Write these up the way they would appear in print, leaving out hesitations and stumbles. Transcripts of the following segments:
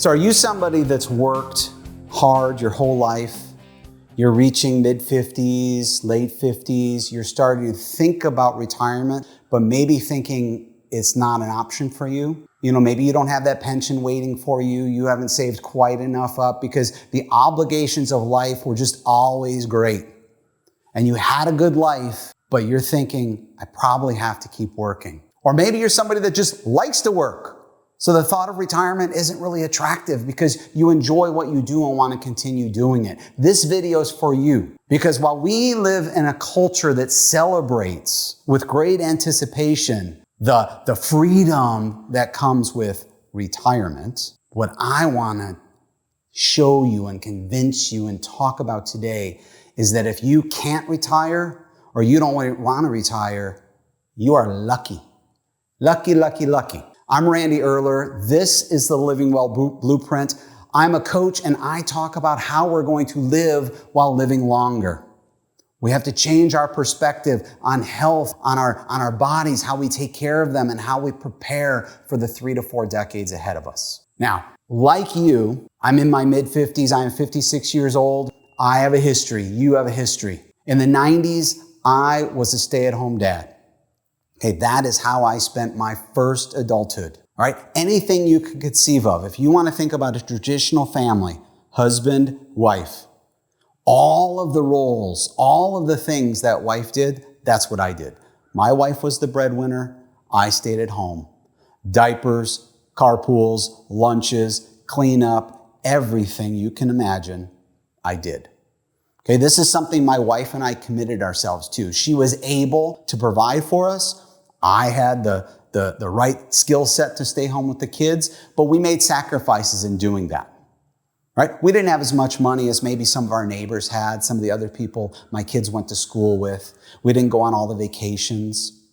So are you somebody that's worked hard your whole life? You're reaching mid-50s, late 50s, you're starting to think about retirement, but maybe thinking it's not an option for you. You know, maybe you don't have that pension waiting for you. You haven't saved quite enough up because the obligations of life were just always great. And you had a good life, but you're thinking, I probably have to keep working. Or maybe you're somebody that just likes to work. So the thought of retirement isn't really attractive because you enjoy what you do and want to continue doing it. This video is for you because while we live in a culture that celebrates with great anticipation the freedom that comes with retirement, what I want to show you and convince you and talk about today is that if you can't retire or you don't want to retire, you are lucky. Lucky, lucky, lucky. I'm Randy Erler. This is the Living Well Blueprint. I'm a coach and I talk about how we're going to live while living longer. We have to change our perspective on health, on our bodies, how we take care of them, and how we prepare for the 3 to 4 decades ahead of us. Now, like you, I'm in my mid-50s. I am 56 years old. I have a history. You have a history. In the 90s, I was a stay-at-home dad. Okay, that is how I spent my first adulthood. All right, anything you could conceive of. If you want to think about a traditional family, husband, wife, all of the roles, all of the things that wife did, that's what I did. My wife was the breadwinner. I stayed at home. Diapers, carpools, lunches, cleanup, everything you can imagine, I did. Okay, this is something my wife and I committed ourselves to. She was able to provide for us. I had the right skill set to stay home with the kids, but we made sacrifices in doing that. Right? We didn't have as much money as maybe some of our neighbors had, some of the other people my kids went to school with. We didn't go on all the vacations.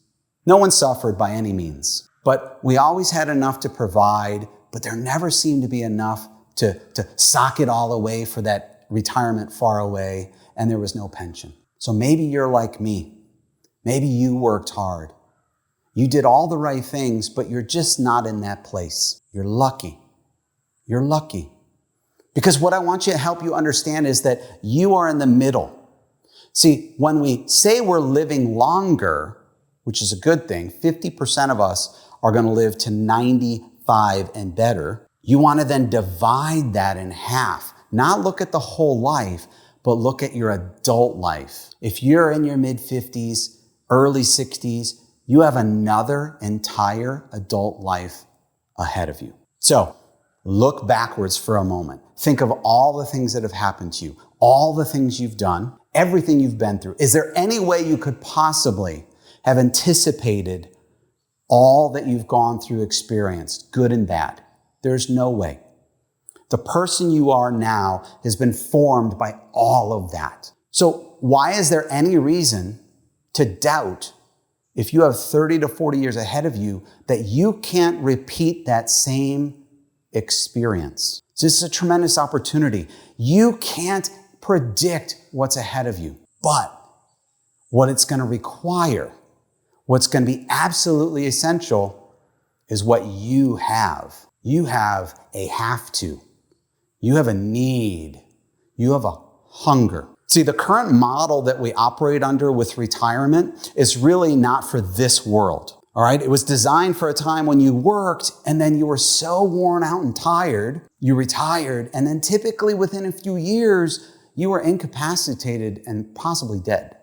No one suffered by any means, but we always had enough to provide, but there never seemed to be enough to sock it all away for that retirement far away, and there was no pension. So maybe you're like me. Maybe you worked hard. You did all the right things, but you're just not in that place. You're lucky. You're lucky. Because what I want you to help you understand is that you are in the middle. See, when we say we're living longer, which is a good thing, 50% of us are going to live to 95 and better. You want to then divide that in half. Not look at the whole life, but look at your adult life. If you're in your mid-50s, early 60s, you have another entire adult life ahead of you. So look backwards for a moment. Think of all the things that have happened to you, all the things you've done, everything you've been through. Is there any way you could possibly have anticipated all that you've gone through, experienced, good and bad? There's no way. The person you are now has been formed by all of that. So why is there any reason to doubt if you have 30 to 40 years ahead of you that you can't repeat that same experience? So this is a tremendous opportunity. You can't predict what's ahead of you, but what it's going to require, what's going to be absolutely essential is what you have. You have a have to. You have a need. You have a hunger. See, the current model that we operate under with retirement is really not for this world. All right. It was designed for a time when you worked and then you were so worn out and tired, you retired. And then typically within a few years, you were incapacitated and possibly dead.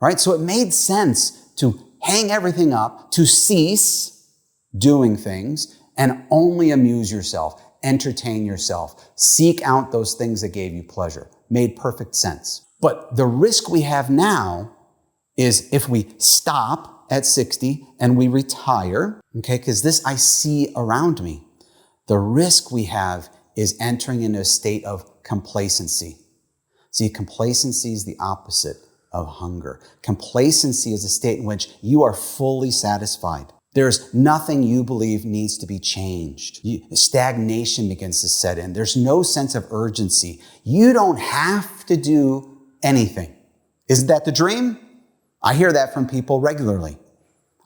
All right. So it made sense to hang everything up, to cease doing things and only amuse yourself, entertain yourself, seek out those things that gave you pleasure. Made perfect sense. But the risk we have now is if we stop at 60 and we retire, okay, because this I see around me, the risk we have is entering into a state of complacency. See, complacency is the opposite of hunger. Complacency is a state in which you are fully satisfied. There's nothing you believe needs to be changed. Stagnation begins to set in. There's no sense of urgency. You don't have to do anything. Isn't that the dream? I hear that from people regularly.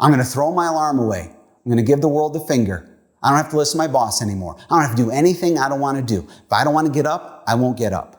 I'm going to throw my alarm away. I'm going to give the world the finger. I don't have to listen to my boss anymore. I don't have to do anything I don't want to do. If I don't want to get up, I won't get up.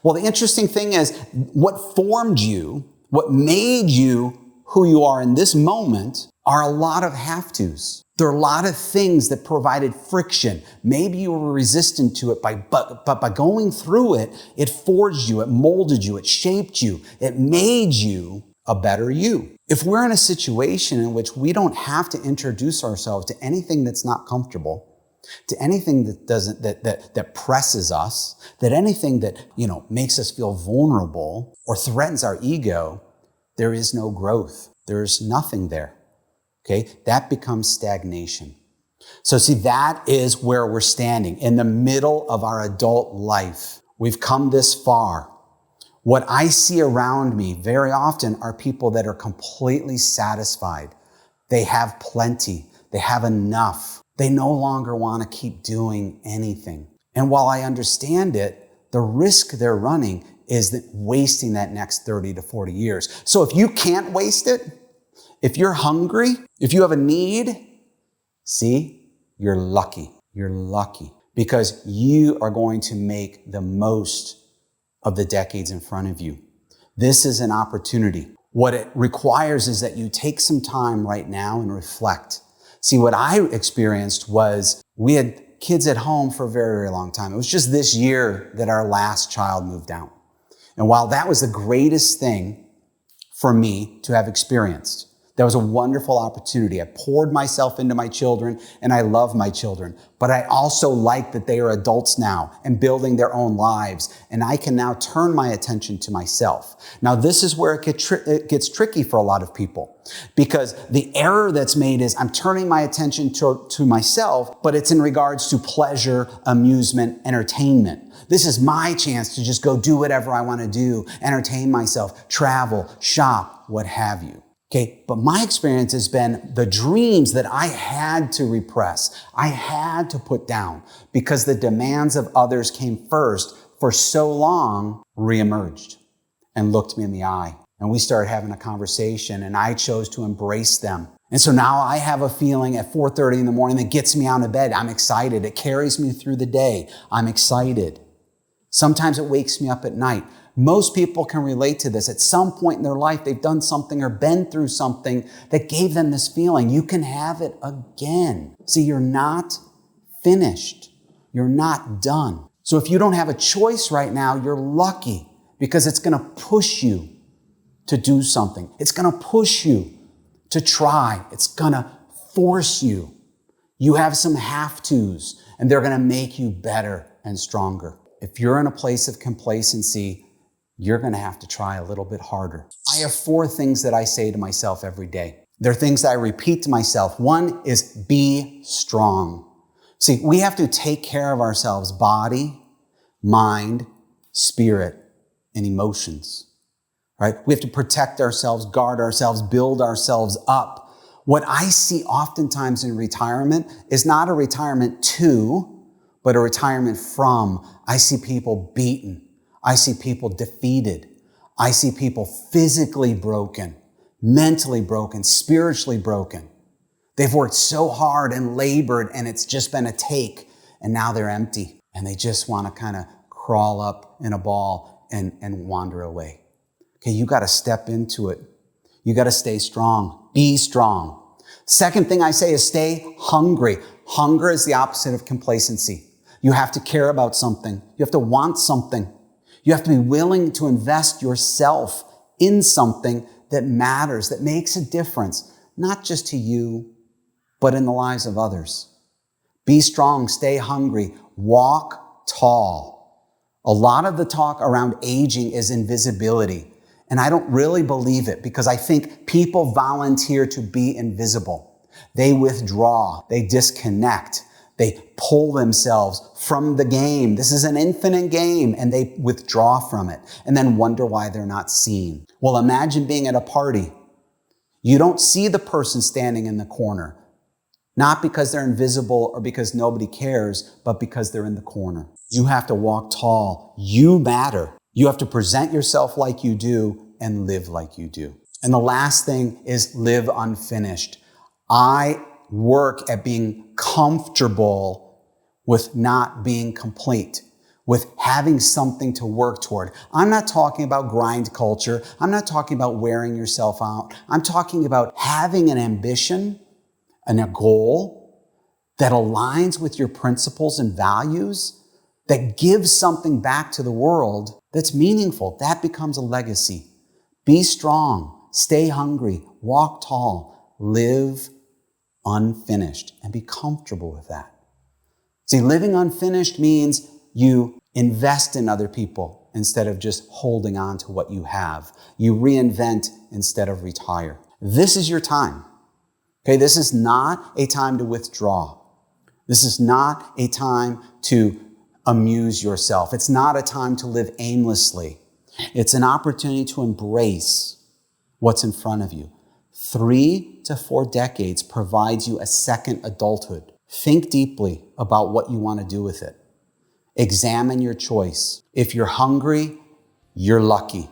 Well, the interesting thing is what formed you, what made you who you are in this moment are a lot of have-tos. There are a lot of things that provided friction. Maybe you were resistant to it, but by going through it, it forged you, it molded you, it shaped you, it made you a better you. If we're in a situation in which we don't have to introduce ourselves to anything that's not comfortable, to anything that presses us, that anything that, makes us feel vulnerable or threatens our ego, there is no growth. There's nothing there. Okay? That becomes stagnation. So see, that is where we're standing in the middle of our adult life. We've come this far. What I see around me very often are people that are completely satisfied. They have plenty. They have enough. They no longer want to keep doing anything. And while I understand it, the risk they're running is that wasting that next 30 to 40 years. So if you can't waste it, if you're hungry, if you have a need, see, you're lucky. You're lucky because you are going to make the most of the decades in front of you. This is an opportunity. What it requires is that you take some time right now and reflect. See, what I experienced was we had kids at home for a very, very long time. It was just this year that our last child moved out. And while that was the greatest thing for me to have experienced, that was a wonderful opportunity. I poured myself into my children and I love my children, but I also like that they are adults now and building their own lives. And I can now turn my attention to myself. Now, this is where it gets tricky for a lot of people because the error that's made is I'm turning my attention to myself, but it's in regards to pleasure, amusement, entertainment. This is my chance to just go do whatever I want to do, entertain myself, travel, shop, what have you. Okay, but my experience has been the dreams that I had to repress, I had to put down because the demands of others came first for so long reemerged and looked me in the eye. And we started having a conversation and I chose to embrace them. And so now I have a feeling at 4:30 in the morning that gets me out of bed. I'm excited. It carries me through the day. I'm excited. Sometimes it wakes me up at night. Most people can relate to this. At some point in their life, they've done something or been through something that gave them this feeling. You can have it again. See, you're not finished. You're not done. So if you don't have a choice right now, you're lucky because it's going to push you to do something. It's going to push you to try. It's going to force you. You have some have-tos, and they're going to make you better and stronger. If you're in a place of complacency, you're going to have to try a little bit harder. I have 4 things that I say to myself every day. They're things that I repeat to myself. One is be strong. See, we have to take care of ourselves, body, mind, spirit, and emotions, right? We have to protect ourselves, guard ourselves, build ourselves up. What I see oftentimes in retirement is not a retirement to, but a retirement from. I see people beaten. I see people defeated. I see people physically broken, mentally broken, spiritually broken. They've worked so hard and labored and it's just been a take and now they're empty and they just want to kind of crawl up in a ball and wander away. Okay, you got to step into it. You got to stay strong. Be strong. Second thing I say is stay hungry. Hunger is the opposite of complacency. You have to care about something. You have to want something. You have to be willing to invest yourself in something that matters, that makes a difference, not just to you, but in the lives of others. Be strong, stay hungry, walk tall. A lot of the talk around aging is invisibility, and I don't really believe it because I think people volunteer to be invisible. They withdraw, they disconnect. They pull themselves from the game. This is an infinite game, and they withdraw from it and then wonder why they're not seen. Well, imagine being at a party. You don't see the person standing in the corner, not because they're invisible or because nobody cares, but because they're in the corner. You have to walk tall. You matter. You have to present yourself like you do and live like you do. And the last thing is live unfinished. I work at being comfortable with not being complete, with having something to work toward. I'm not talking about grind culture. I'm not talking about wearing yourself out. I'm talking about having an ambition and a goal that aligns with your principles and values, that gives something back to the world that's meaningful. That becomes a legacy. Be strong, stay hungry, walk tall, live unfinished, and be comfortable with that. See, living unfinished means you invest in other people instead of just holding on to what you have. You reinvent instead of retire. This is your time. Okay, this is not a time to withdraw. This is not a time to amuse yourself. It's not a time to live aimlessly. It's an opportunity to embrace what's in front of you. 3 to 4 decades provides you a second adulthood. Think deeply about what you want to do with it. Examine your choice. If you're hungry, you're lucky.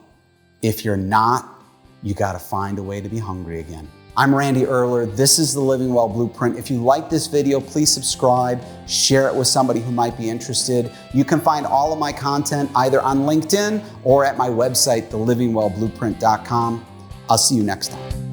If you're not, you got to find a way to be hungry again. I'm Randy Erler. This is the Living Well Blueprint. If you like this video, please subscribe, share it with somebody who might be interested. You can find all of my content either on LinkedIn or at my website, thelivingwellblueprint.com. I'll see you next time.